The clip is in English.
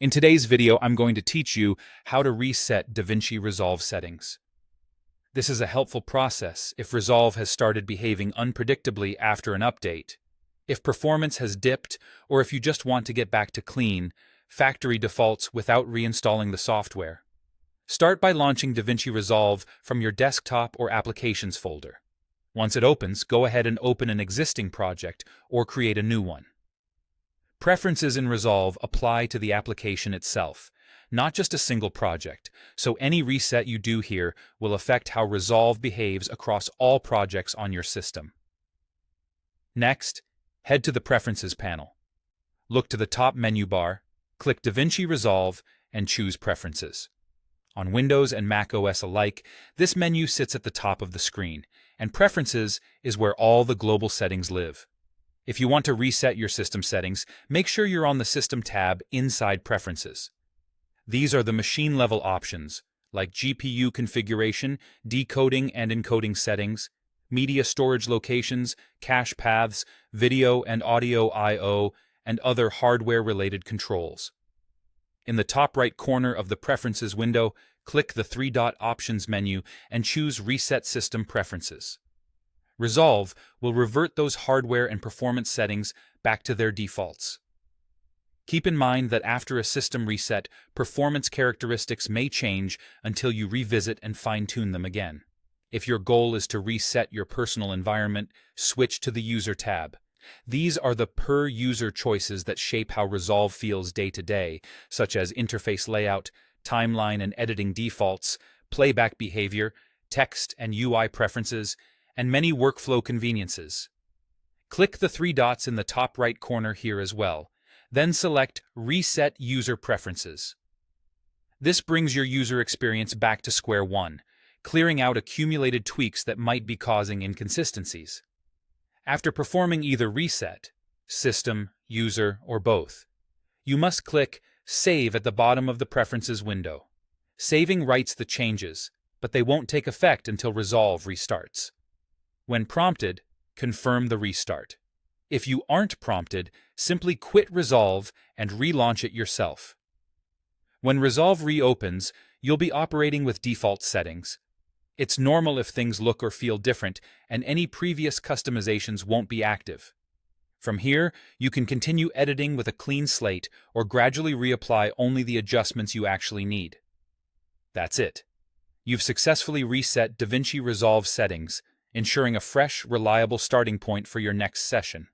In today's video, I'm going to teach you how to reset Davinci Resolve settings. This is a helpful process if Resolve has started behaving unpredictably after an update, if performance has dipped, or if you just want to get back to clean, factory defaults without reinstalling the software. Start by launching Davinci Resolve from your desktop or applications folder. Once it opens, go ahead and open an existing project or create a new one. Preferences in Resolve apply to the application itself, not just a single project, so any reset you do here will affect how Resolve behaves across all projects on your system. Next, head to the Preferences panel. Look to the top menu bar, click Davinci Resolve, and choose Preferences. On Windows and Mac OS alike, this menu sits at the top of the screen, and Preferences is where all the global settings live. If you want to reset your system settings, make sure you're on the System tab inside Preferences. These are the machine-level options, like GPU configuration, decoding and encoding settings, media storage locations, cache paths, video and audio I/O, and other hardware-related controls. In the top right corner of the Preferences window, click the three-dot Options menu and choose Reset System Preferences. Resolve will revert those hardware and performance settings back to their defaults. Keep in mind that after a system reset, performance characteristics may change until you revisit and fine-tune them again. If your goal is to reset your personal environment, switch to the User tab. These are the per-user choices that shape how Resolve feels day to day, such as interface layout, timeline and editing defaults, playback behavior, text and UI preferences, and many workflow conveniences. Click the three dots in the top right corner here as well, then select Reset User Preferences. This brings your user experience back to square one, clearing out accumulated tweaks that might be causing inconsistencies. After performing either reset, system, user, or both, you must click Save at the bottom of the Preferences window. Saving writes the changes, but they won't take effect until Resolve restarts. When prompted, confirm the restart. If you aren't prompted, simply quit Resolve and relaunch it yourself. When Resolve reopens, you'll be operating with default settings. It's normal if things look or feel different, and any previous customizations won't be active. From here, you can continue editing with a clean slate or gradually reapply only the adjustments you actually need. That's it. You've successfully reset Davinci Resolve settings, ensuring a fresh, reliable starting point for your next session.